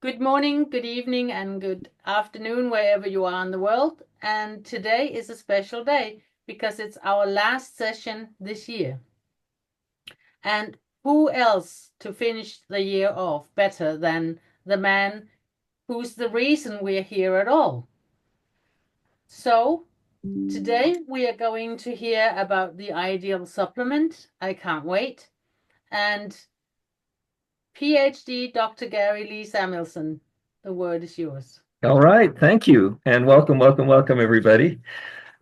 Good morning, good evening, and good afternoon, wherever you are in the world. And today is a special day because it's our last session this year. And who else to finish the year off better than the man who's the reason we're here at all? So, today we are going to hear about the ideal supplement. I can't wait. And PhD Dr. Gary Lee Samuelson, the word is yours. All right, thank you, and welcome, everybody.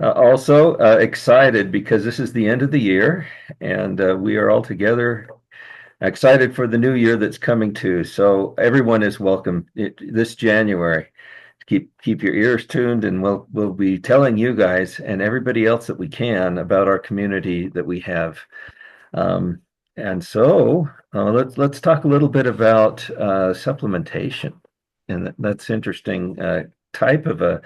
Also excited because this is the end of the year, and we are all together excited for the new year that's coming too. So everyone is welcome this January. Keep your ears tuned, and we'll be telling you guys and everybody else that we can about our community that we have. Um, and so let's talk a little bit about supplementation, and that's interesting type of a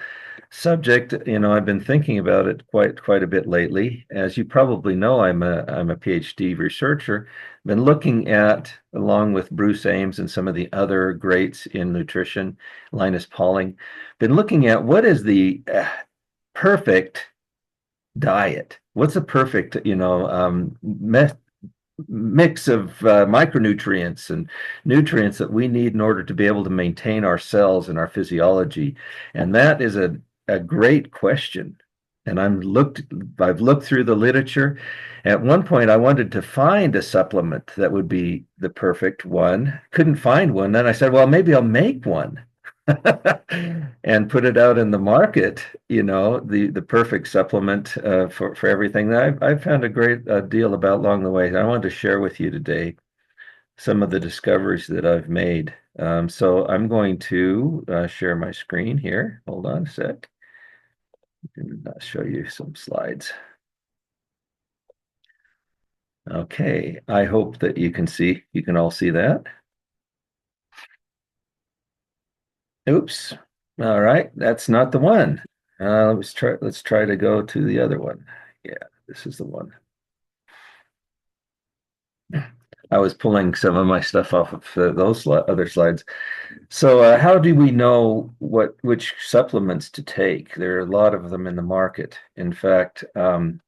subject. I've been thinking about it quite a bit lately. As you probably know, I'm a PhD researcher. Been looking at, along with Bruce Ames and some of the other greats in nutrition, Linus Pauling, been looking at what is the perfect diet. What's a perfect, mix of micronutrients and nutrients that we need in order to be able to maintain our cells and our physiology? And that is a great question. And I've looked through the literature. At one point, I wanted to find a supplement that would be the perfect one. Couldn't find one. Then I said, well, maybe I'll make one. And put it out in the market, the perfect supplement for everything. I've found a great deal about along the way. I wanted to share with you today some of the discoveries that I've made. So I'm going to share my screen here. Hold on a sec. And show you some slides. Okay, I hope that you can all see that. Oops. All right, that's not the one. Let's try to go to the other one. Yeah, this is the one. I was pulling some of my stuff off of those other slides. So, how do we know which supplements to take? There are a lot of them in the market. In fact, I'm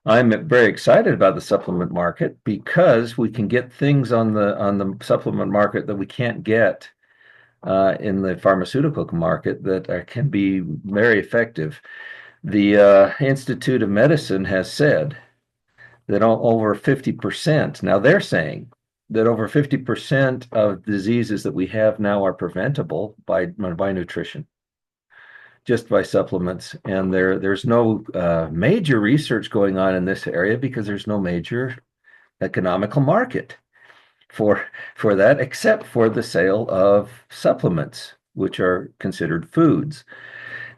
very excited about the supplement market because we can get things on the supplement market that we can't get in the pharmaceutical market that can be very effective. The Institute of Medicine has said that over 50%, now they're saying that over 50% of diseases that we have now are preventable by nutrition, just by supplements. And there's no major research going on in this area because there's no major economical market for for that, except for the sale of supplements, which are considered foods.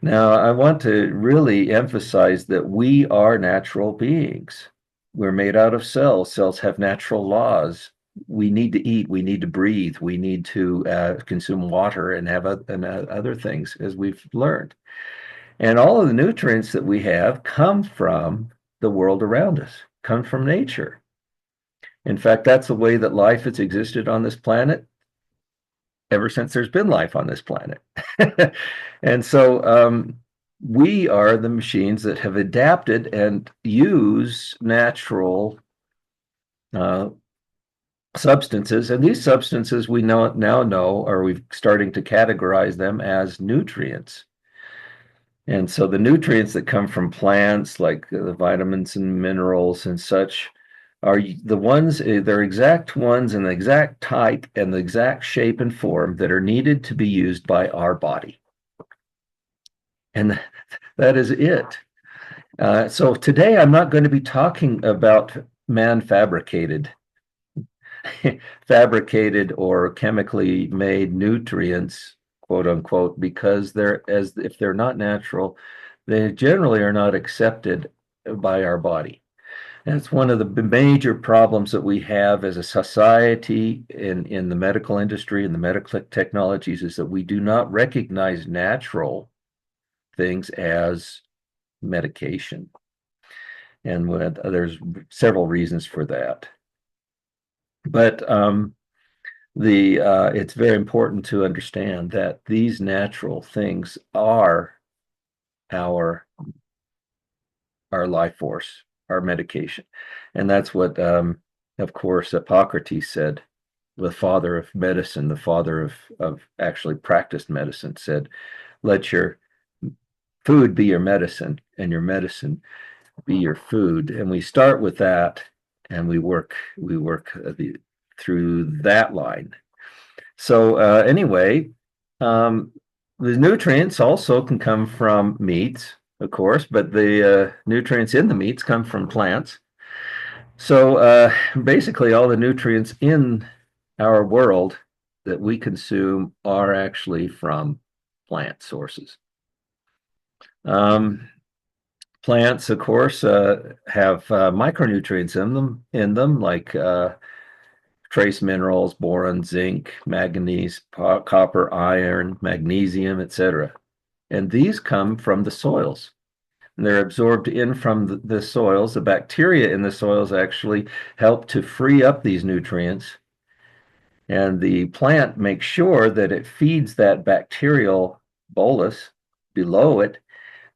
Now, I want to really emphasize that we are natural beings. We're made out of cells. Cells have natural laws. We need to eat, we need to breathe, we need to consume water and have other things, as we've learned. And all of the nutrients that we have come from the world around us, come from nature. In fact, that's the way that life has existed on this planet ever since there's been life on this planet. And so we are the machines that have adapted and use natural uh, substances. And these substances we now know, or we're starting to categorize them as nutrients. And so the nutrients that come from plants, like the vitamins and minerals and such, are the ones, they're exact ones and the exact type and the exact shape and form that are needed to be used by our body. And that is it. So today I'm not going to be talking about man fabricated, fabricated or chemically made nutrients, quote unquote, because if they're not natural, they generally are not accepted by our body. And it's one of the major problems that we have as a society in the medical industry and the medical technologies is that we do not recognize natural things as medication. And there's several reasons for that. But it's very important to understand that these natural things are our our life force, our medication. And that's what, of course, Hippocrates said, the father of medicine, the father of actually practiced medicine, said, let your food be your medicine and your medicine be your food. And we start with that and we work through that line. So anyway, the nutrients also can come from meats, of course, but the nutrients in the meats come from plants. So basically, all the nutrients in our world that we consume are actually from plant sources. Um, Plants, of course, have micronutrients in them like trace minerals, boron, zinc, manganese, copper, iron, magnesium, etc. And these come from the soils. And they're absorbed in from the soils. The bacteria in the soils actually help to free up these nutrients. And the plant makes sure that it feeds that bacterial bolus below it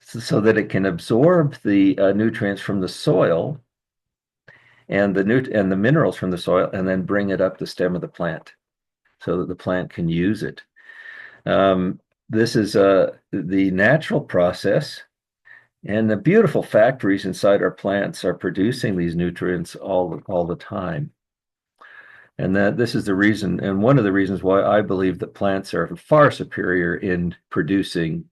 so that it can absorb the nutrients from the soil and the minerals from the soil and then bring it up the stem of the plant so that the plant can use it. This is the natural process, and the beautiful factories inside our plants are producing these nutrients all the time. And that this is the reason, and one of the reasons why I believe that plants are far superior in producing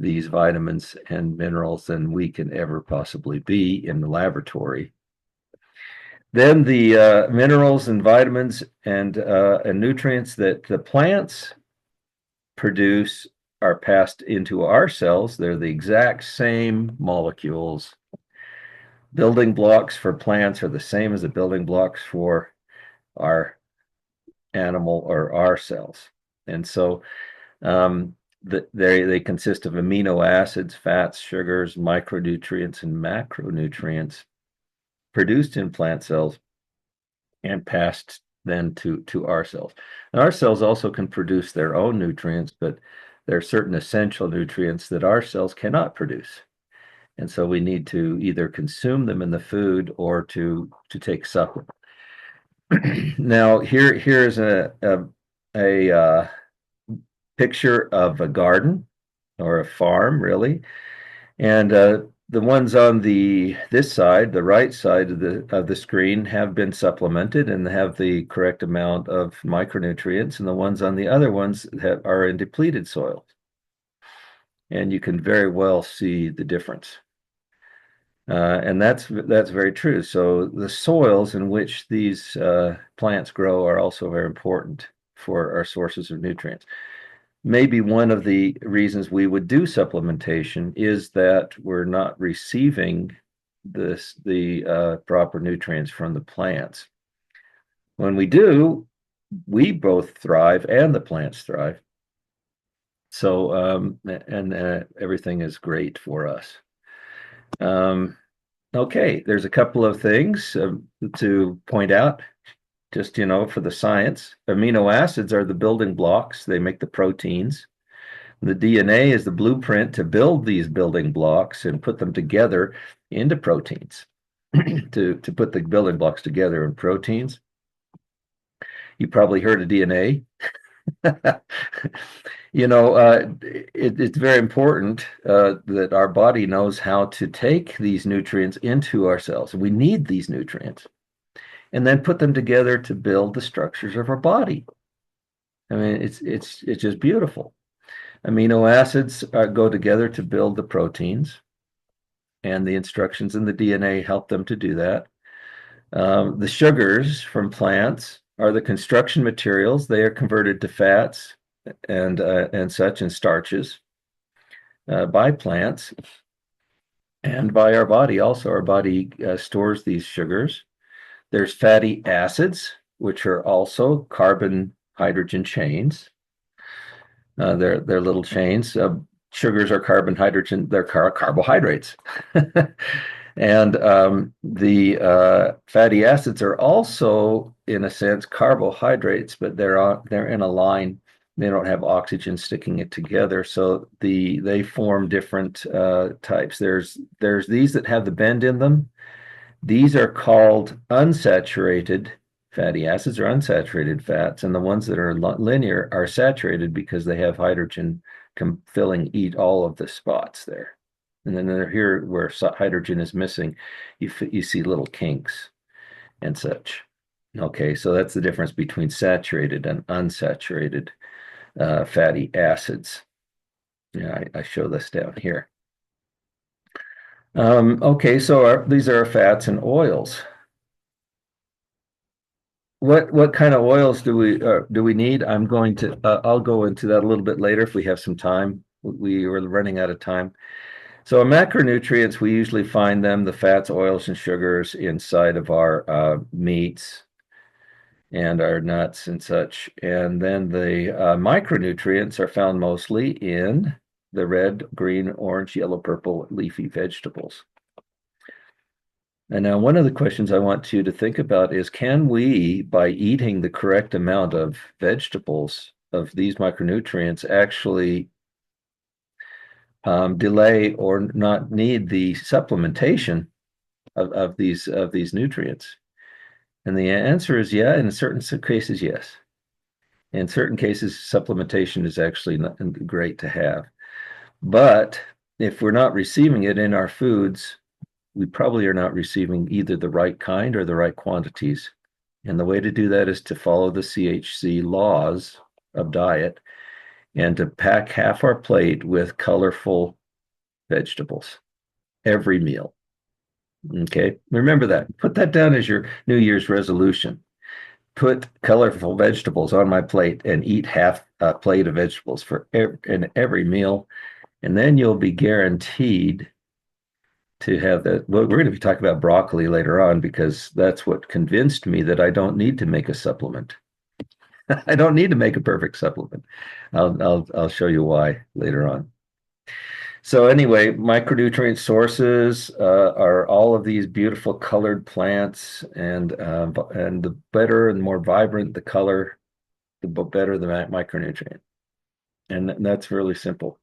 these vitamins and minerals than we can ever possibly be in the laboratory. Then the minerals and vitamins and nutrients that the plants produce are passed into our cells. They're the exact same molecules. Building blocks for plants are the same as the building blocks for our animal or our cells. And so they consist of amino acids, fats, sugars, micronutrients, and macronutrients produced in plant cells and passed then to our cells. And our cells also can produce their own nutrients, but there are certain essential nutrients that our cells cannot produce. And so we need to either consume them in the food or to take supplements. Now, here's a picture of a garden or a farm, really, and the ones on this side, the right side of the screen, have been supplemented and have the correct amount of micronutrients, and the ones on the other ones are in depleted soils, and you can very well see the difference. And that's very true. So the soils in which these plants grow are also very important for our sources of nutrients. Maybe one of the reasons we would do supplementation is that we're not receiving the proper nutrients from the plants. When we do, we both thrive and the plants thrive. So everything is great for us. Okay, there's a couple of things to point out, just, for the science. Amino acids are the building blocks. They make the proteins. The DNA is the blueprint to build these building blocks and put them together into proteins, to put the building blocks together in proteins. You probably heard of DNA. It's very important that our body knows how to take these nutrients into our cells. We need these nutrients and then put them together to build the structures of our body. I mean, it's just beautiful. Amino acids go together to build the proteins, and the instructions in the DNA help them to do that. The sugars from plants are the construction materials. They are converted to fats and such, and starches by plants and by our body. Also, our body stores these sugars. There's fatty acids, which are also carbon hydrogen chains. They're little chains. Sugars are carbon hydrogen. They're carbohydrates. And the fatty acids are also, in a sense, carbohydrates, but they're in a line. They don't have oxygen sticking it together, so they form different types. There's these that have the bend in them. These are called unsaturated fatty acids or unsaturated fats, and the ones that are linear are saturated because they have hydrogen filling eat all of the spots there. And then they're here where hydrogen is missing, you see little kinks and such. Okay, so that's the difference between saturated and unsaturated fatty acids. Yeah, I show this down here. Okay, so these are our fats and oils. What kind of oils do we need? I'll go into that a little bit later if we have some time. We were running out of time. So macronutrients, we usually find them, the fats, oils, and sugars inside of our meats and our nuts and such. And then the micronutrients are found mostly in the red, green, orange, yellow, purple leafy vegetables. And now one of the questions I want you to think about is, can we, by eating the correct amount of vegetables, of these micronutrients, actually delay or not need the supplementation of these nutrients? And the answer is yeah, in certain cases, yes. In certain cases, supplementation is actually not great to have. But if we're not receiving it in our foods, we probably are not receiving either the right kind or the right quantities. And the way to do that is to follow the CHC laws of diet and to pack half our plate with colorful vegetables every meal. Okay, remember that. Put that down as your New Year's resolution. Put colorful vegetables on my plate and eat half a plate of vegetables in every meal, and then you'll be guaranteed to have that. Well, we're going to be talking about broccoli later on because that's what convinced me that I don't need to make a supplement. I don't need to make a perfect supplement. I'll show you why later on. So anyway, micronutrient sources are all of these beautiful colored plants, and the better and more vibrant the color, the better the micronutrient, and that's really simple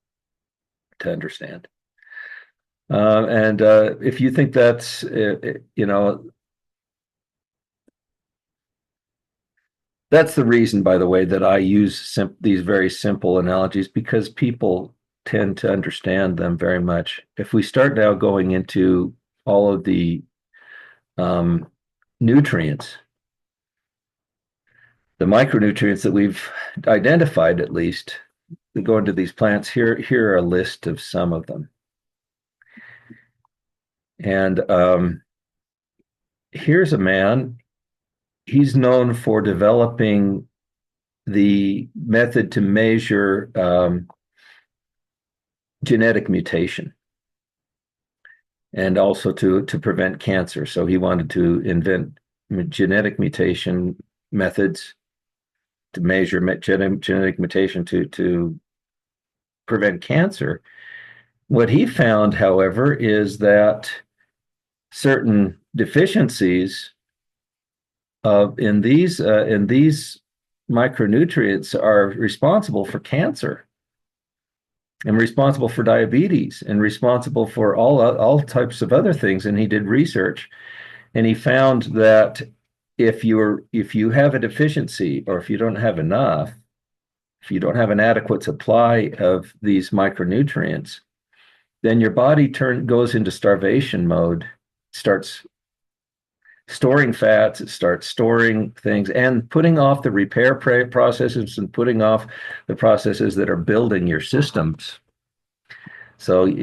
to understand. And if you think that's that's the reason, by the way, that I use these very simple analogies, because people tend to understand them very much. If we start now going into all of the um, nutrients, the micronutrients that we've identified, at least, that go into these plants, here are a list of some of them. And here's a man. He's known for developing the method to measure genetic mutation and also to prevent cancer. So he wanted to invent genetic mutation methods to measure genetic mutation to prevent cancer. What he found, however, is that certain deficiencies in these micronutrients are responsible for cancer and responsible for diabetes and responsible for all types of other things. And he did research, and he found that if you have a deficiency, or if you don't have enough, if you don't have an adequate supply of these micronutrients, then your body goes into starvation mode, starts storing fats, it starts storing things and putting off the repair processes and putting off the processes that are building your systems. So,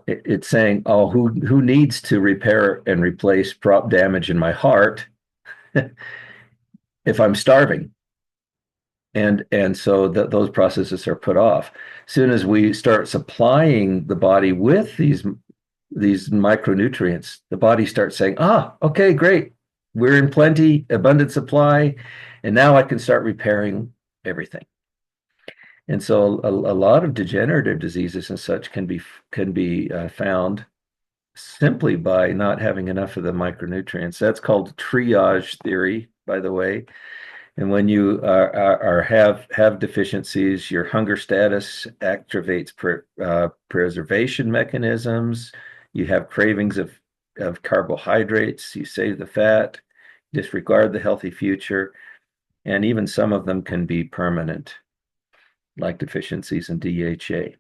it's saying, oh, who needs to repair and replace damage in my heart if I'm starving? And so those processes are put off. As soon as we start supplying the body with these micronutrients, the body starts saying, okay, great. We're in plenty, abundant supply, and now I can start repairing everything. And so a lot of degenerative diseases and such can be found simply by not having enough of the micronutrients. That's called triage theory, by the way. And when you have deficiencies, your hunger status activates preservation mechanisms. You have cravings of carbohydrates. You save the fat, disregard the healthy future, and even some of them can be permanent, like deficiencies in DHA.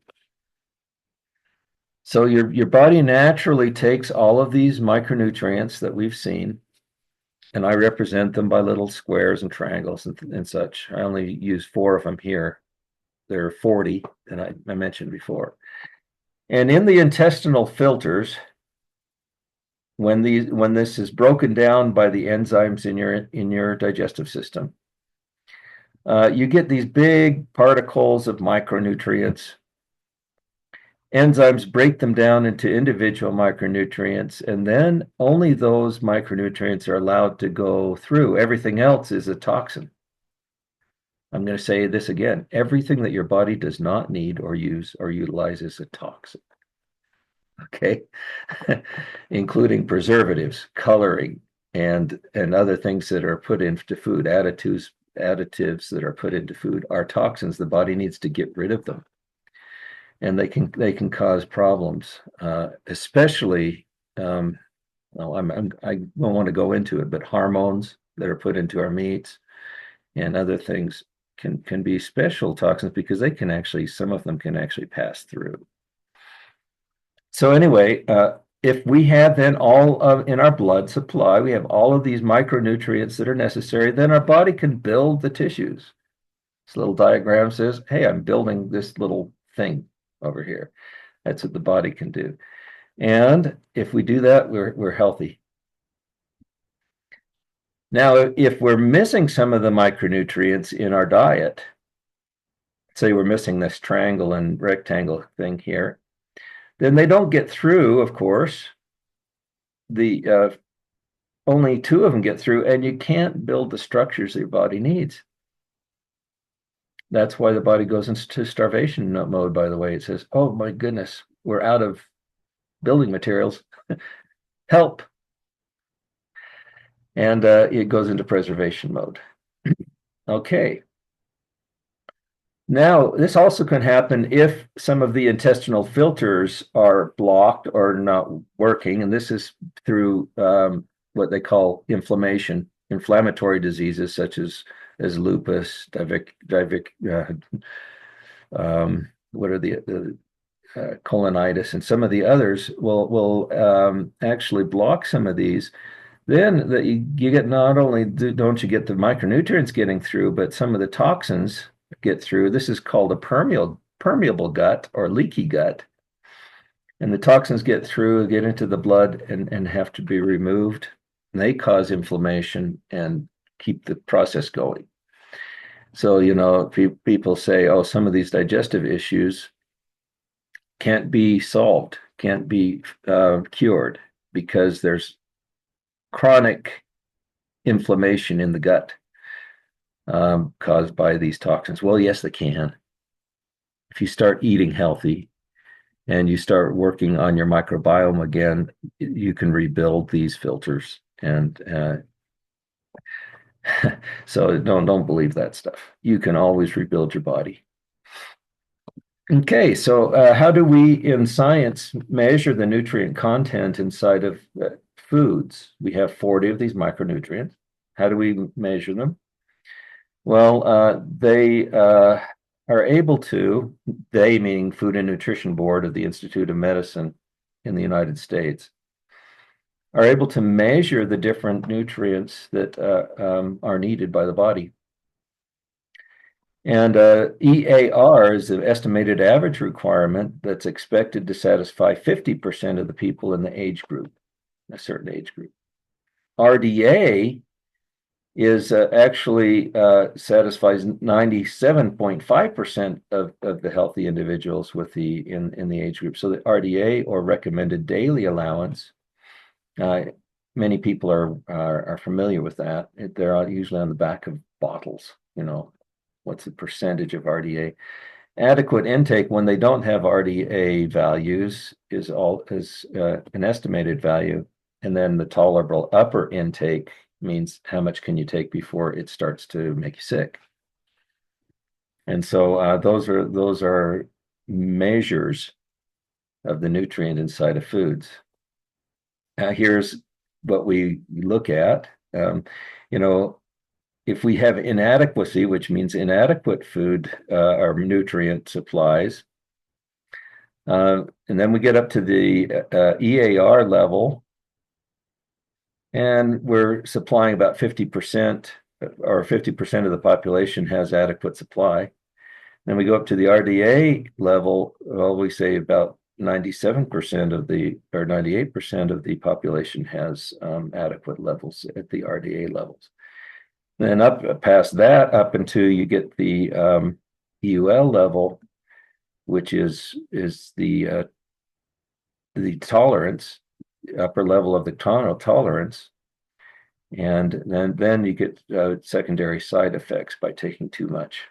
So your body naturally takes all of these micronutrients that we've seen, and I represent them by little squares and triangles and such. I only use 4 of them here. There are 40 that I mentioned before. And in the intestinal filters, when this is broken down by the enzymes in your digestive system, you get these big particles of micronutrients. Enzymes break them down into individual micronutrients, and then only those micronutrients are allowed to go through. Everything else is a toxin. I'm going to say this again. Everything that your body does not need or use or utilize is a toxin. Okay? Including preservatives, coloring, and other things that are put into food. Additives that are put into food are toxins. The body needs to get rid of them. And they can cause problems, especially. Well, I don't want to go into it, but hormones that are put into our meats and other things can be special toxins because some of them can actually pass through. So anyway, if we have then in our blood supply, we have all of these micronutrients that are necessary, then our body can build the tissues. This little diagram says, hey, I'm building this little thing over here. That's what the body can do. And if we do that, we're healthy. Now, if we're missing some of the micronutrients in our diet, say we're missing this triangle and rectangle thing here, then they don't get through, of course. The only 2 of them get through, and you can't build the structures that your body needs. That's why the body goes into starvation mode, by the way. It says, oh my goodness, we're out of building materials. Help. And it goes into preservation mode. Okay. Now, this also can happen if some of the intestinal filters are blocked or not working, and this is through what they call inflammatory diseases such as lupus, what are the colonitis, and some of the others will actually block some of these. Then you get not only don't you get the micronutrients getting through, but some of the toxins get through. This is called a permeable gut or leaky gut. And the toxins get through, get into the blood and have to be removed. And they cause inflammation and keep the process going. So, people say, oh, some of these digestive issues can't be solved, can't be cured because there's chronic inflammation in the gut caused by these toxins. Well, yes, they can. If you start eating healthy and you start working on your microbiome again, you can rebuild these filters. And so don't believe that stuff. You can always rebuild your body. Okay, so how do we in science measure the nutrient content inside of foods? We have 40 of these micronutrients. How do we measure them? Well, they are able to, they meaning Food and Nutrition Board of the Institute of Medicine in the United States, are able to measure the different nutrients that are needed by the body. And EAR is the estimated average requirement that's expected to satisfy 50% of the people in the age group, a certain age group. RDA is actually satisfies 97.5% of the healthy individuals with in the age group. So the RDA, or recommended daily allowance, many people are familiar with that. They're usually on the back of bottles. What's the percentage of RDA? Adequate intake, when they don't have RDA values, is an estimated value. And then the tolerable upper intake means how much can you take before it starts to make you sick. And so those are measures of the nutrient inside of foods. Here's what we look at. If we have inadequacy, which means inadequate food or nutrient supplies, and then we get up to the EAR level, and we're supplying about 50%, or 50% of the population has adequate supply. Then we go up to the RDA level, well, we say about 97% of the, or 98% of the population has adequate levels at the RDA levels. Then up past that, up until you get the EUL level, which is the tolerance, upper level of the tolerance, and then you get secondary side effects by taking too much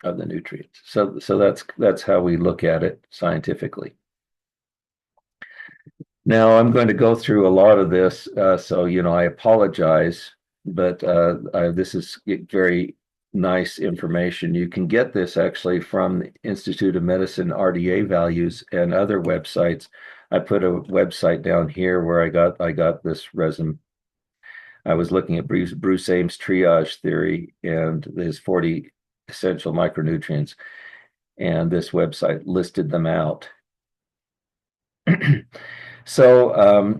of the nutrients. So that's how we look at it scientifically. Now I'm going to go through a lot of this, so I apologize, but this is very nice information. You can get this actually from the Institute of Medicine RDA values and other websites. I put a website down here where I got this resume. I was looking at Bruce Ames' triage theory and his 40 essential micronutrients, and this website listed them out. So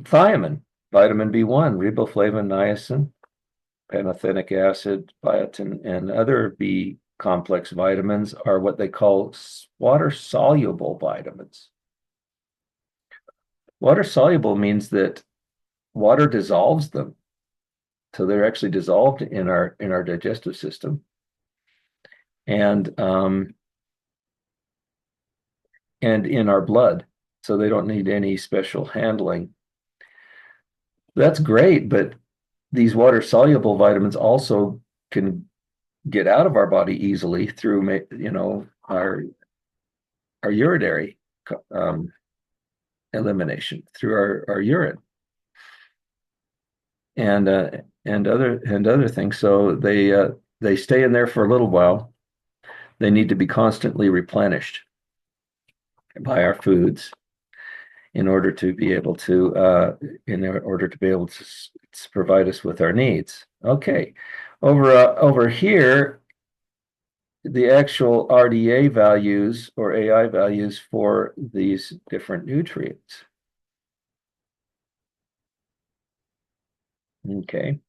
thiamine, vitamin B1, riboflavin, niacin, pantothenic acid, biotin, and other B complex vitamins are what they call water-soluble vitamins. Water-soluble means that water dissolves them. So they're actually dissolved in our digestive system. And in our blood. So they don't need any special handling. That's great, but these water-soluble vitamins also can get out of our body easily through, our urinary elimination, through our urine, and other things. So they stay in there for a little while. They need to be constantly replenished by our foods in order to be able to provide us with our needs. Okay, over here, the actual RDA values or AI values for these different nutrients. Okay.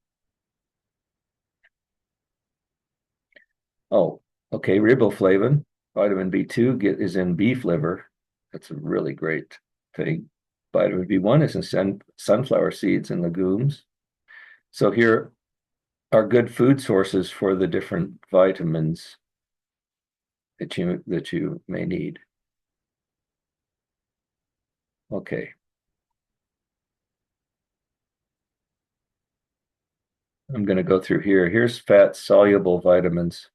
Oh, okay. Riboflavin, vitamin B2 is in beef liver. That's a really great thing. Vitamin B1 is in sunflower seeds and legumes. So here are good food sources for the different vitamins that you may need. Okay. I'm going to go through here. Here's fat-soluble vitamins.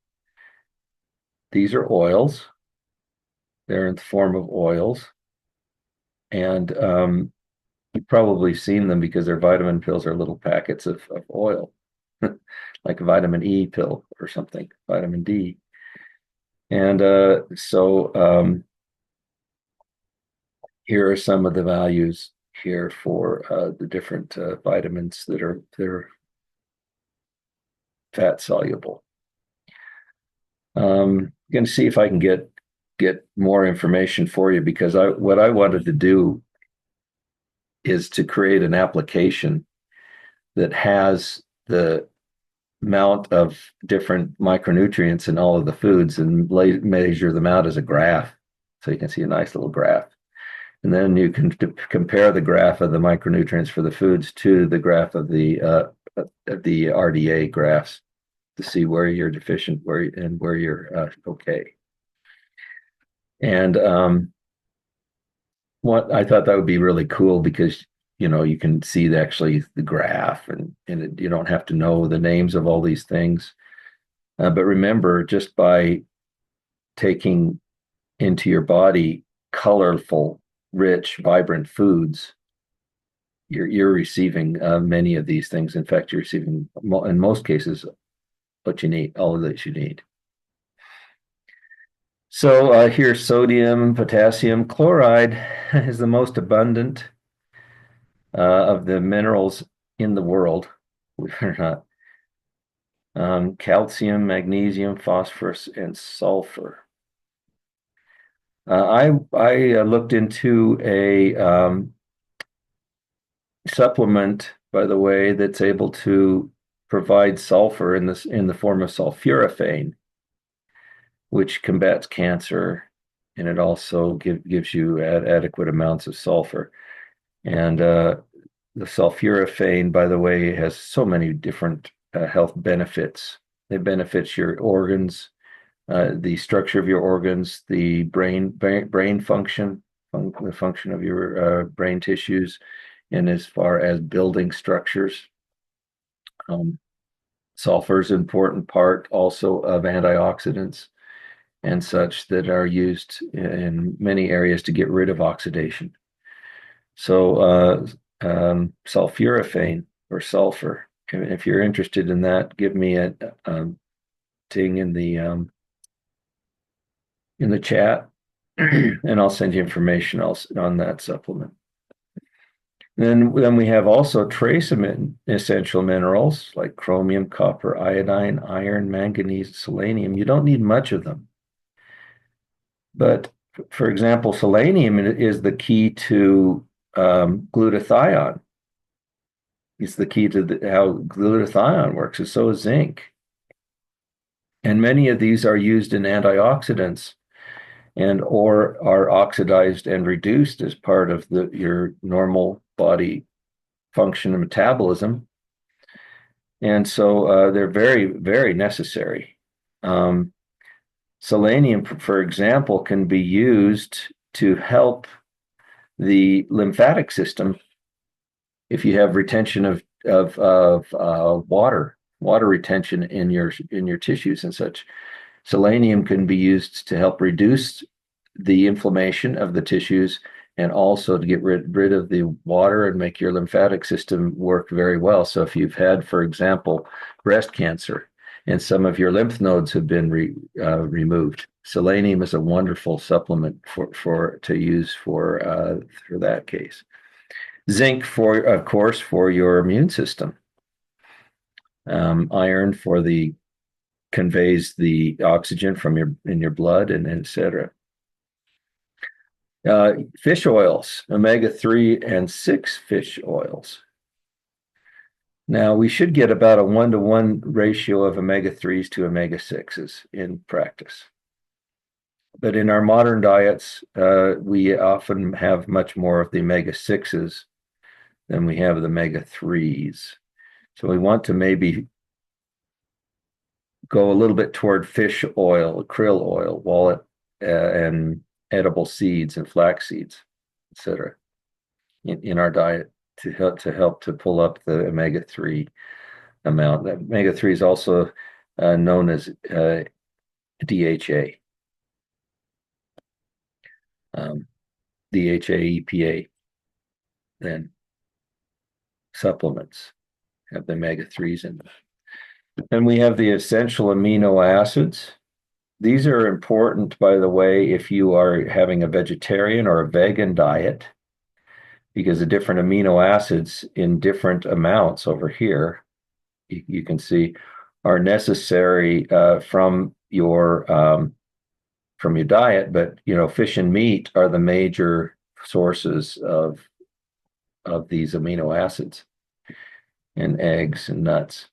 These are oils. They're in the form of oils. And you've probably seen them because their vitamin pills are little packets of oil, like a vitamin E pill or something, vitamin D. And so here are some of the values here for the different vitamins that are fat soluble. I'm going to see if I can get more information for you, because what I wanted to do is to create an application that has the amount of different micronutrients in all of the foods and measure them out as a graph. So you can see a nice little graph. And then you can compare the graph of the micronutrients for the foods to the graph of the RDA graphs to see where you're deficient, where you're okay. And what I thought that would be really cool, because you can see actually the graph, and you don't have to know the names of all these things. But remember, just by taking into your body colorful, rich, vibrant foods, you're receiving many of these things. In fact, you're receiving, in most cases, what you need, all of that you need. So here's sodium, potassium. Chloride is the most abundant of the minerals in the world, believe it or not. Calcium, magnesium, phosphorus, and sulfur. I looked into a supplement, by the way, that's able to provide sulfur in the form of sulforaphane, which combats cancer, and it also gives you adequate amounts of sulfur. And the sulforaphane, by the way, has so many different health benefits. It benefits your organs, the structure of your organs, the brain function, the function of your brain tissues, and as far as building structures. Sulfur is an important part also of antioxidants and such that are used in many areas to get rid of oxidation. So sulforaphane or sulfur, if you're interested in that, give me a ding in the chat, and I'll send you information on that supplement. Then we have also trace essential minerals like chromium, copper, iodine, iron, manganese, selenium. You don't need much of them. But for example, selenium is the key to glutathione. It's the key to how glutathione works, and so is zinc. And many of these are used in antioxidants and or are oxidized and reduced as part of your normal body function and metabolism. And so they're very, very necessary. Selenium, for example, can be used to help the lymphatic system if you have retention of water retention in your tissues and such. Selenium can be used to help reduce the inflammation of the tissues and also to get rid of the water and make your lymphatic system work very well. So if you've had, for example, breast cancer and some of your lymph nodes have been removed, selenium is a wonderful supplement to use for that case. Zinc, of course, for your immune system. Iron conveys the oxygen in your blood, and etc. Fish oils, omega-3 and 6 fish oils. Now, we should get about a 1-to-1 ratio of omega-3s to omega-6s in practice. But in our modern diets, we often have much more of the omega-6s than we have the omega-3s. So we want to maybe go a little bit toward fish oil, krill oil, walnut, and edible seeds and flax seeds, etc., in our diet to help to pull up the omega-3 amount. That omega-3 is also known as DHA, DHA, EPA. Then supplements have the omega-3s in them. And we have the essential amino acids. These are important, by the way, if you are having a vegetarian or a vegan diet, because the different amino acids in different amounts over here, you can see, are necessary from your diet. But fish and meat are the major sources of these amino acids, and eggs and nuts.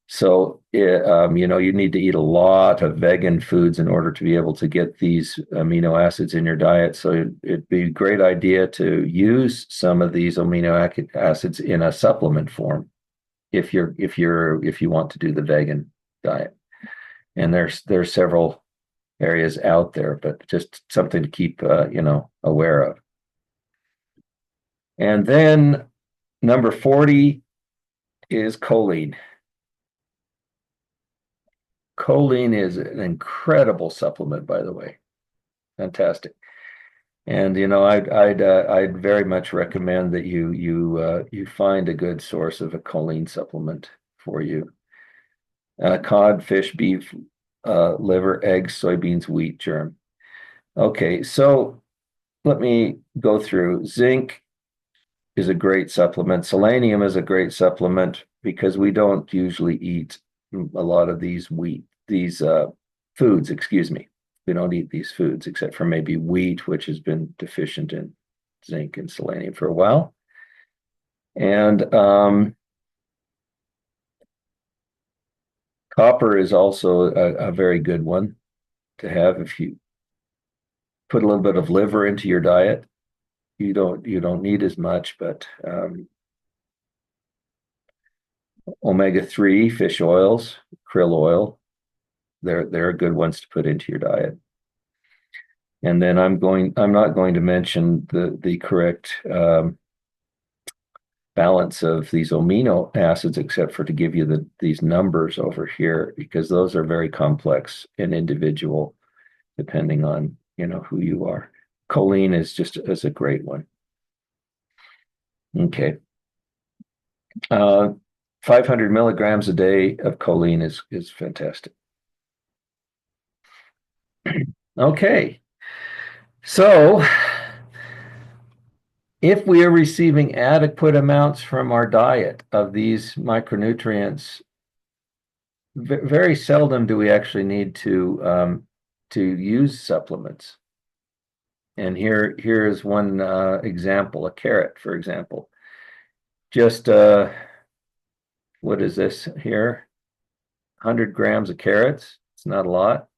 So, you need to eat a lot of vegan foods in order to be able to get these amino acids in your diet. So it'd be a great idea to use some of these amino acids in a supplement form if you want to do the vegan diet. And there's several areas out there, but just something to keep aware of. And then number 40 is choline. choline is an incredible supplement, by the way. Fantastic. And I'd very much recommend that you find a good source of a choline supplement for you. Cod, fish, beef, liver, eggs, soybeans, wheat, germ. Okay, so let me go through. Zinc is a great supplement. Selenium is a great supplement because we don't usually eat a lot of these foods, excuse me. We don't eat these foods except for maybe wheat, which has been deficient in zinc and selenium for a while. And copper is also a very good one to have if you put a little bit of liver into your diet. You don't need as much, but omega-3 fish oils, krill oil, they're good ones to put into your diet. And then I'm not going to mention the correct balance of these amino acids, except for to give you these numbers over here, because those are very complex and individual, depending on who you are. Choline is a great one. Okay. 500 milligrams a day of choline is fantastic. Okay. So if we are receiving adequate amounts from our diet of these micronutrients, very seldom do we actually need to use supplements. And here is one example, a carrot, for example. Just what is this here? 100 grams of carrots. It's not a lot.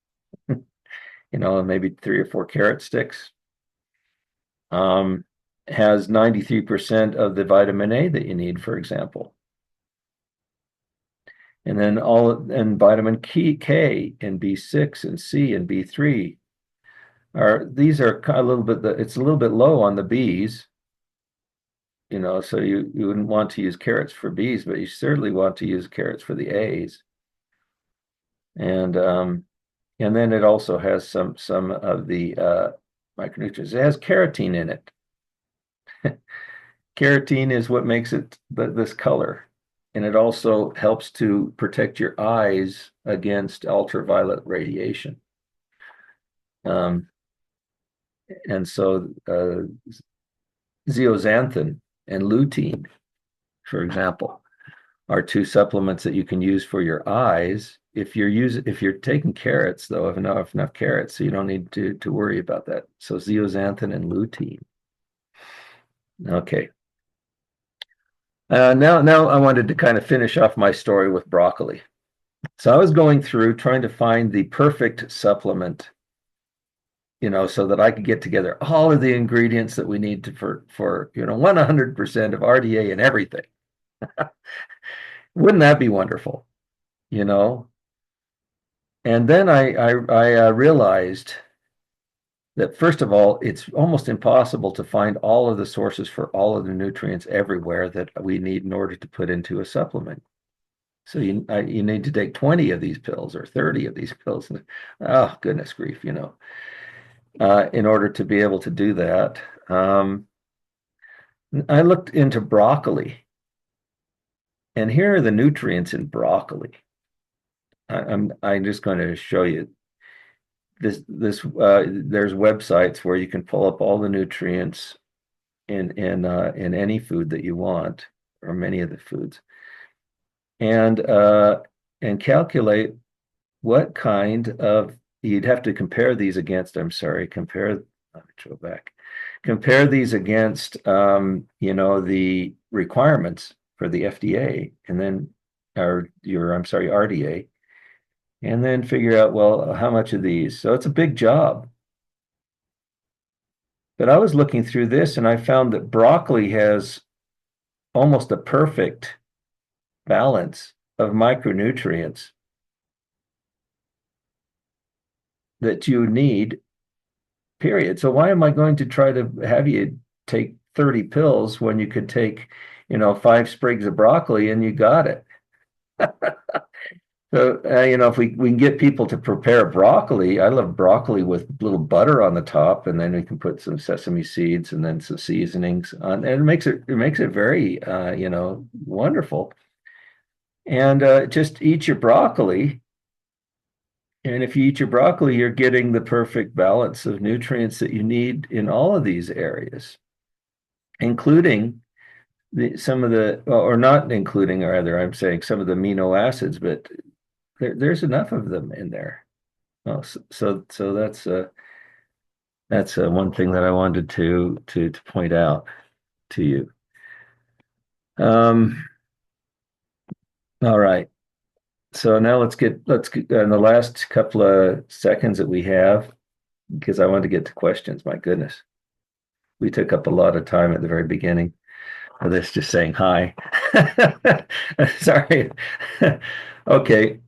Maybe 3 or 4 carrot sticks. Has 93% of the vitamin A that you need, for example. And then vitamin K and B6 and C and B3 these are a little bit, it's a little bit low on the B's, so you wouldn't want to use carrots for B's, but you certainly want to use carrots for the A's. And then it also has some of the micronutrients. It has carotene in it. Carotene is what makes it this color. And it also helps to protect your eyes against ultraviolet radiation. And so zeaxanthin and lutein, for example, are 2 supplements that you can use for your eyes. If you're taking carrots, though, have enough carrots, so you don't need to worry about that. So zeaxanthin and lutein. Okay. Now I wanted to kind of finish off my story with broccoli. So I was going through trying to find the perfect supplement, so that I could get together all of the ingredients that we need for 100% of RDA and everything. Wouldn't that be wonderful? And then I realized that, first of all, it's almost impossible to find all of the sources for all of the nutrients everywhere that we need in order to put into a supplement. So you need to take 20 of these pills or 30 of these pills. Oh, goodness grief, in order to be able to do that. I looked into broccoli, and here are the nutrients in broccoli. I'm just going to show you this. There's websites where you can pull up all the nutrients in any food that you want, or many of the foods, and calculate what kind of, you'd have to compare these against, let me go back. Compare these against, the requirements for the FDA, and then, RDA, and then figure out, well, how much of these. So it's a big job. But I was looking through this, and I found that broccoli has almost a perfect balance of micronutrients that you need, period. So why am I going to try to have you take 30 pills when you could take, 5 sprigs of broccoli and you got it? So, if we can get people to prepare broccoli, I love broccoli with a little butter on the top, and then we can put some sesame seeds and then some seasonings on, and it makes it very, wonderful. And just eat your broccoli. And if you eat your broccoli, you're getting the perfect balance of nutrients that you need in all of these areas, including some of the, or not including, or rather, I'm saying some of the amino acids, but there's enough of them in there. Oh, so that's one thing that I wanted to point out to you. Um, all right. So now let's get in the last couple of seconds that we have, because I want to get to questions. My goodness, we took up a lot of time at the very beginning of this, just saying hi. Sorry. Okay.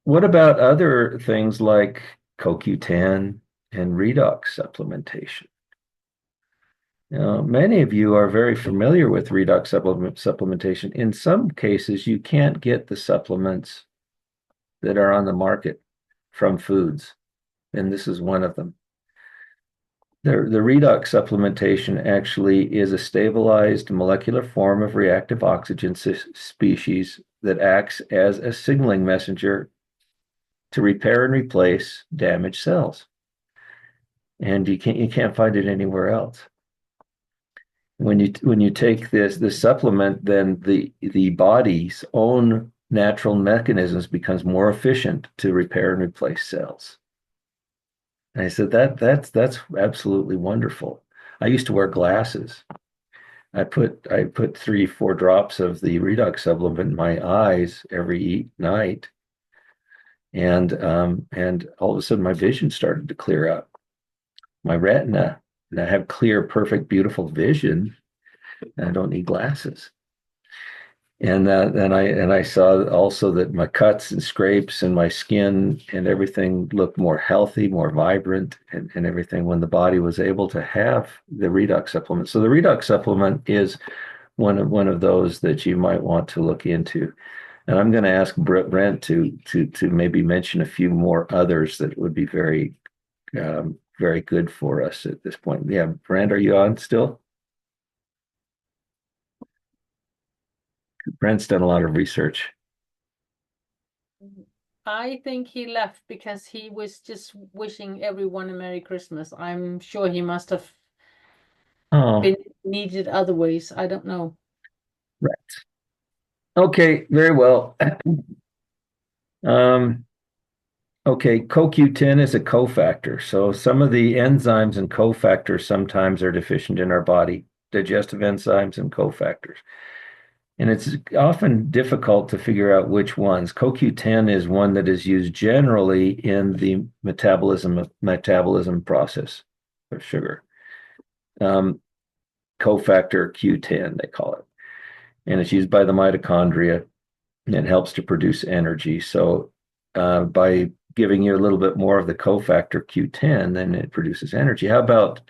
What about other things like CoQ10 and redox supplementation? Now, many of you are very familiar with redox supplementation. In some cases, you can't get the supplements that are on the market from foods, and this is one of them. The redox supplementation actually is a stabilized molecular form of reactive oxygen species that acts as a signaling messenger to repair and replace damaged cells. And you can't find it anywhere else. When you take this supplement, then the body's own natural mechanisms becomes more efficient to repair and replace cells. And I said that's absolutely wonderful. I used to wear glasses. I put 3, 4 drops of the redox supplement in my eyes every night, and all of a sudden my vision started to clear up. My retina, and I have clear, perfect, beautiful vision. And I don't need glasses. And I saw also that my cuts and scrapes and my skin and everything looked more healthy, more vibrant, and everything when the body was able to have the redox supplement. So the redox supplement is one of those that you might want to look into. And I'm going to ask Brent to maybe mention a few more others that would be very good for us at this point. Yeah, Brent, are you on still? Brent's done a lot of research. I think he left because he was just wishing everyone a Merry Christmas. I'm sure he must have Oh, been needed other ways. I don't know. right. Okay, very well. Um, okay, CoQ10 is a cofactor. So some of the enzymes and cofactors sometimes are deficient in our body, digestive enzymes and cofactors. And it's often difficult to figure out which ones. CoQ10 is one that is used generally in the metabolism process of sugar. Um, Cofactor Q10, they call it. And it's used by the mitochondria, and it helps to produce energy. So by giving you a little bit more of the cofactor Q10, then it produces energy. How about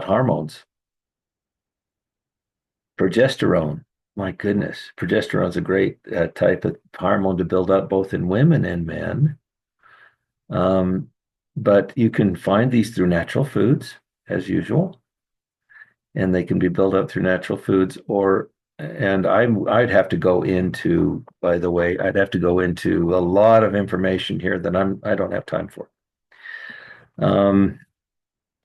hormones? Progesterone. My goodness, progesterone is a great type of hormone to build up both in women and men. Um, but you can find these through natural foods, as usual, and they can be built up through natural foods. I'd have to go into, by the way, I'd have to go into a lot of information here that I don't have time for. Um,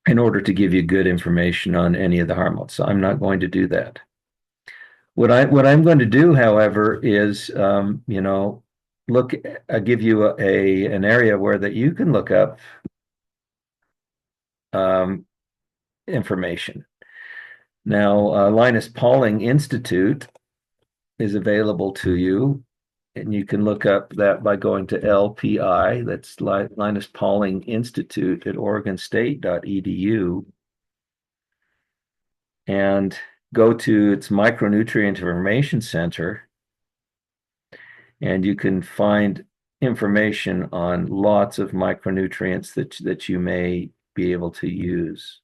in order to give you good information on any of the hormones. So I'm not going to do that. What I'm going to do, however, is look. I give you an area where that you can look up um, information. Now, Linus Pauling Institute is available to you, and you can look up that by going to LPI. That's Linus Pauling Institute at OregonState.edu, and go to its Micronutrient Information Center, and you can find information on lots of micronutrients that you may be able to use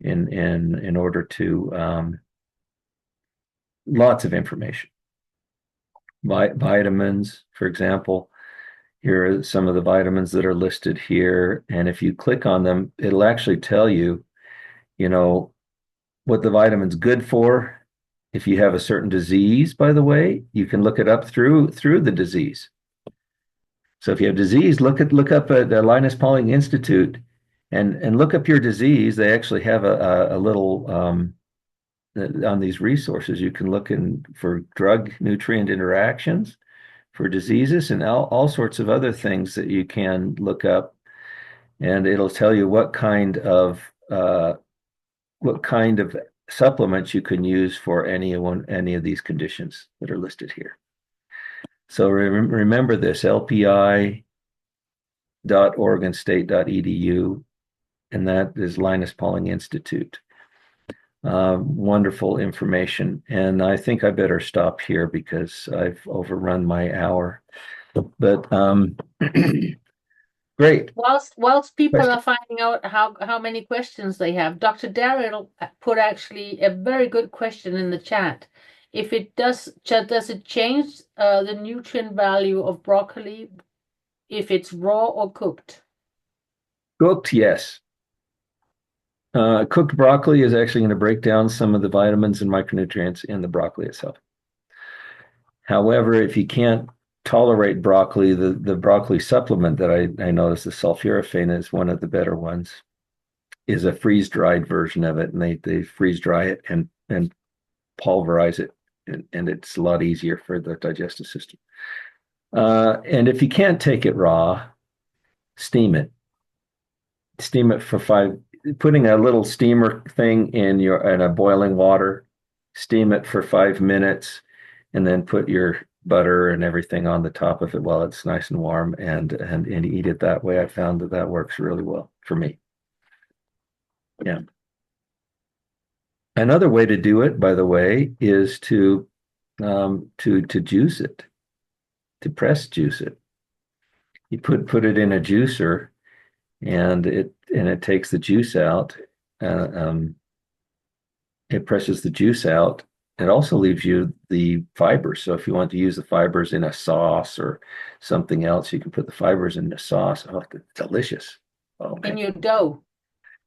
in order to lots of information. Vitamins, for example, here are some of the vitamins that are listed here. And if you click on them, it'll actually tell you, you know, what the vitamin's good for. If you have a certain disease, by the way, you can look it up through the disease. So if you have disease, look up at the Linus Pauling Institute and look up your disease. They actually have a little on these resources. You can look in for drug nutrient interactions for diseases and all sorts of other things that you can look up, and it'll tell you what kind of supplements you can use for any of these conditions that are listed here. So remember this: lpi.oregonstate.edu, and that is Linus Pauling Institute. Wonderful information, and I think I better stop here because I've overrun my hour. But great. Whilst people Question. are finding out how many questions they have, Dr. Darrell put actually a very good question in the chat. If it does it change the nutrient value of broccoli if it's raw or cooked? Cooked, yes. Cooked broccoli is actually going to break down some of the vitamins and micronutrients in the broccoli itself. However, if you can't tolerate broccoli, the broccoli supplement that I noticed, the sulforaphane, is one of the better ones, is a freeze-dried version of it, and they freeze-dry it and pulverize it, and it's a lot easier for the digestive system. And if you can't take it raw, steam it. Steam it for putting a little steamer thing in a boiling water, steam it for 5 minutes, and then put your butter and everything on the top of it while it's nice and warm, and eat it that way. I found that works really well for me. Yeah. Another way to do it, by the way, is to juice it, to press juice it. You put it in a juicer, and it takes the juice out. It presses the juice out. It also leaves you the fibers. So if you want to use the fibers in a sauce or something else, you can put the fibers in the sauce. Oh, delicious. Oh, In man. your dough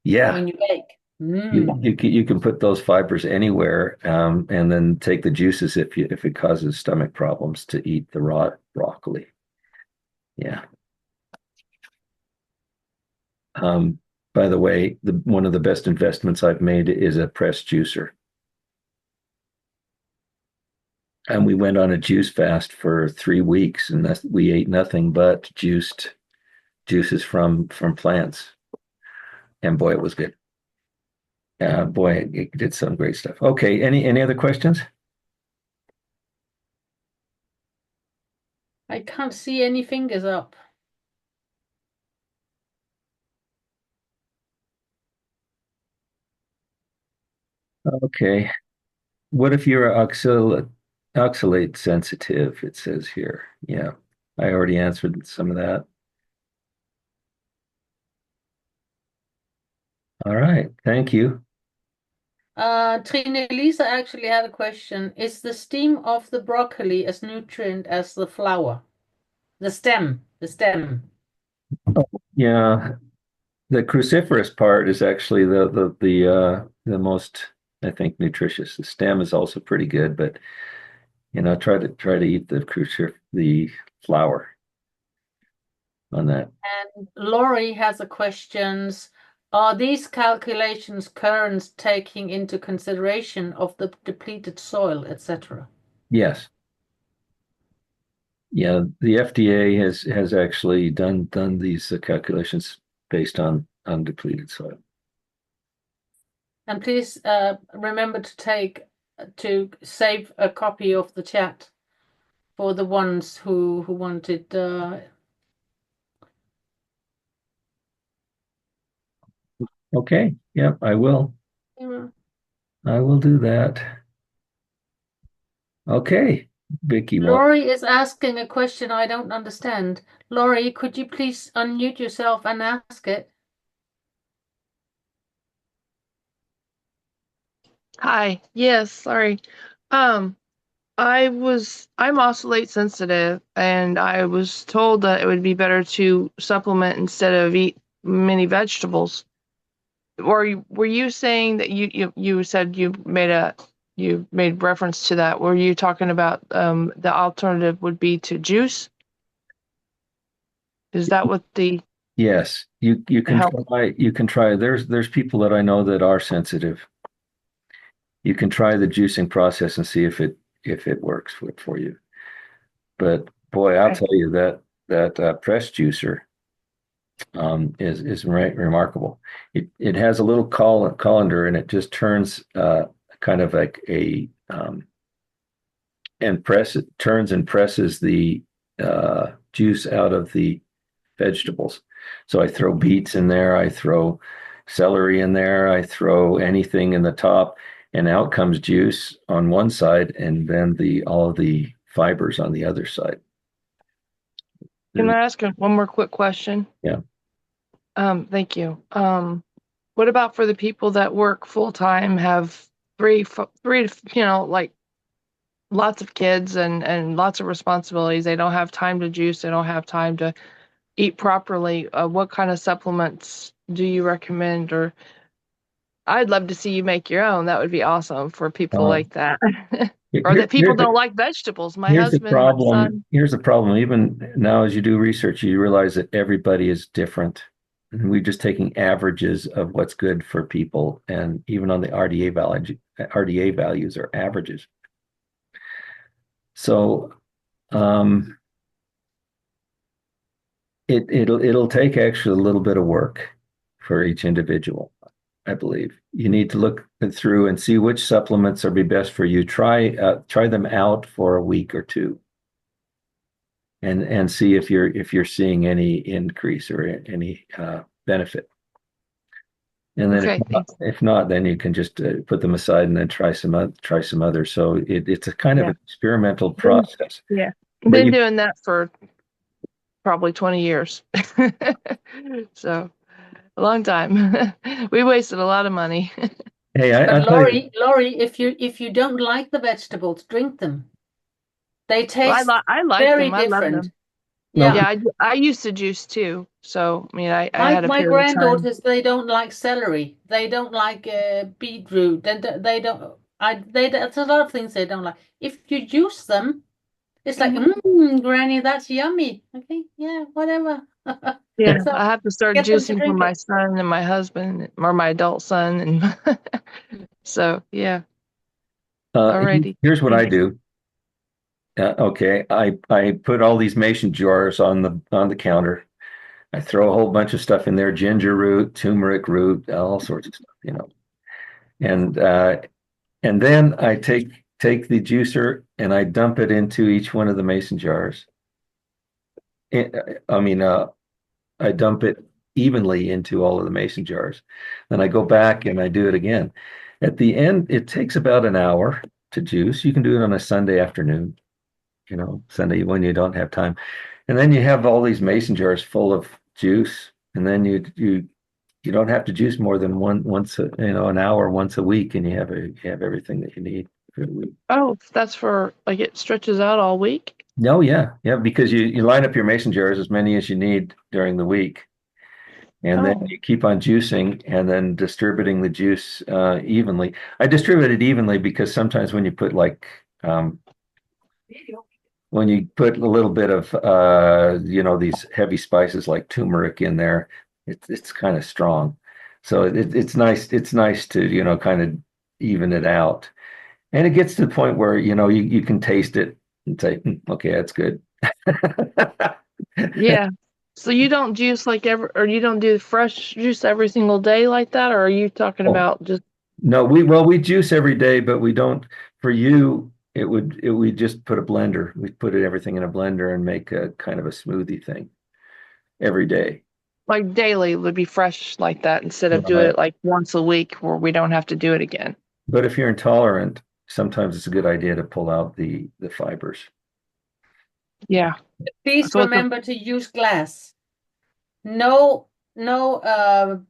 Yeah. when you bake. You can put those fibers anywhere, and then take the juices if it causes stomach problems to eat the raw broccoli. Yeah. By the way, one of the best investments I've made is a press juicer. And we went on a juice fast for 3 weeks, and we ate nothing but juices from plants. And boy, it was good. Boy, it did some great stuff. Okay, any other questions? I can't see any fingers up. Okay. What if you're oxalate sensitive? It says here. Yeah, I already answered some of that. All right, thank you. Trine Lisa actually had a question. Is the stem of the broccoli as nutrient as the flower? The stem. Yeah, the cruciferous part is actually the most, I think, nutritious. The stem is also pretty good, but try to eat the flower on that. And Laurie has a question. Are these calculations currents taking into consideration of the depleted soil, etc.? Yes. Yeah, the FDA has actually done these calculations based on depleted soil. And please remember to save a copy of the chat for the ones who wanted. Okay. Yep, I will. Yeah. I will do that. Okay, Vicky. Well, Laurie is asking a question I don't understand. Laurie, could you please unmute yourself and ask it? Hi. Yes, sorry. Um, I'm oxalate sensitive, and I was told that it would be better to supplement instead of eat many vegetables. Were you saying that you said you made reference to that? Were you talking about the alternative would be to juice? Is that what the Yes, you can help? try. There's people that I know that are sensitive. You can try the juicing process and see if it works for you. But boy, I'll Okay. tell you that press juicer is remarkable. It has a little colander and it just turns kind of like a and press it turns and presses the juice out of the vegetables. So I throw beets in there, I throw celery in there, I throw anything in the top, and out comes juice on one side, and then the all of the fibers on the other side. Can I ask one more quick question? Yeah. Thank you. What about for the people that work full time, have three, like lots of kids and lots of responsibilities. They don't have time to juice. They don't have time to eat properly. What kind of supplements do you recommend? Or I'd love to see you make your own. That would be awesome for people Uh, like that. Or here, that people here's don't the like vegetables. My here's the husband, my problem. son. Here's the problem. Even now, as you do research, you realize that everybody is different. And we're just taking averages of what's good for people, and even on the RDA values are averages. So um, it'll take actually a little bit of work for each individual. I believe you need to look through and see which supplements are be best for you. Try them out for a week or two, and see if you're seeing any increase or any benefit. And then Okay, thanks. if not, then you can just put them aside and then try some others. So it's a kind of Yeah. an experimental Been, process. yeah. But Been you, doing that for probably 20 years. So a long time. We wasted a lot of money. hey, But I'll tell you, Lori, if you don't like the vegetables, drink them. They taste I like very them. I love different. them. no, Yeah. Yeah, I used to juice too. So, I mean, I My had a my period of time. granddaughters, they don't like celery. They don't like beetroot. They don't. That's a lot of things they don't like. If you juice them, it's like, Mhm. Granny, that's yummy. Okay, yeah, whatever. Yeah, So I have to start get them to juicing for drink my it. son and my husband or my adult son. And so, yeah, alrighty. here's what I Thanks. do. Okay, I put all these mason jars on the counter. I throw a whole bunch of stuff in there, ginger root, turmeric root, all sorts of stuff. And and then I take the juicer and I dump it into each one of the mason jars. I mean, I dump it evenly into all of the mason jars. Then I go back and I do it again. At the end, it takes about an hour to juice. You can do it on a Sunday afternoon, Sunday when you don't have time. And then you have all these mason jars full of juice, and then you don't have to juice more than an hour once a week, and you have everything that you need for the week. Oh, that's for like it stretches out all week. No, yeah, because you line up your mason jars as many as you need during the week, and then Oh, you keep on juicing and then distributing the juice evenly. I distribute it evenly because sometimes um, when you put a little bit of these heavy spices like turmeric in there, it's kind of strong. So it's nice to kind of even it out, and it gets to the point where you can taste it and say, okay, that's good. yeah. So you don't juice like or you don't do fresh juice every single day like that, or are you talking Oh, about just? no, we juice every day, but we don't. For you, we just put a blender. We put everything in a blender and make a kind of a smoothie thing every day. Like daily would be fresh like that instead of doing Right. it like once a week where we don't have to do it again. But if you're intolerant, sometimes it's a good idea to pull out the fibers. Yeah. Please So it's a remember to use glass. No, no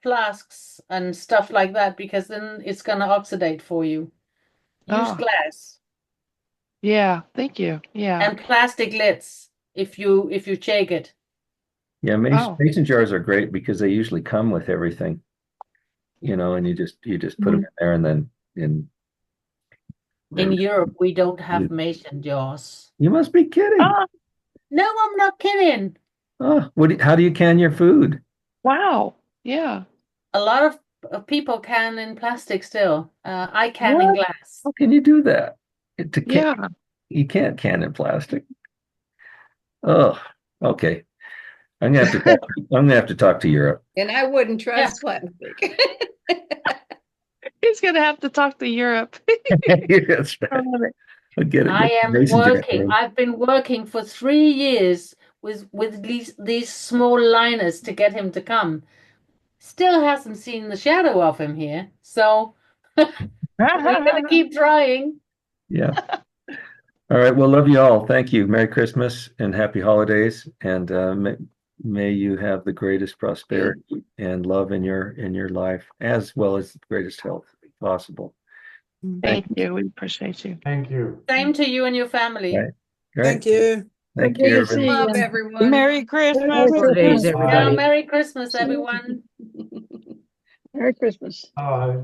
flasks and stuff like that because then it's gonna oxidate for you. Use Oh. glass Yeah, thank you. Yeah. and plastic lids if you shake it. Yeah, Oh. mason jars are great because they usually come with everything, and you just put them in there, and then In Europe, we don't have mason jars. You must be kidding. No, I'm not kidding. Oh, how do you can your food? Wow. Yeah. A lot of people can in plastic still. I can in What? glass. How can you do that? Yeah. You can't can in plastic. Oh, okay. I'm gonna have to talk to Europe. And I wouldn't trust plastic. He's gonna have to talk to Europe. That's right. I'll get it. I am Mason jar. working. I've been working for 3 years with these small liners to get him to come. Still hasn't seen the shadow of him here. So we're gonna keep trying. Yeah. All right. Well, love you all. Thank you. Merry Christmas and happy holidays. And may you have the greatest prosperity and love in your life, as well as the greatest health possible. Thank you. We appreciate you. Thank you. Same to you and your family. Right. Thank you. Thank Good you. to see everybody. Love you. everyone. Merry Christmas. Holidays, Yeah, everybody. Merry Christmas, everyone. Merry Christmas. Bye.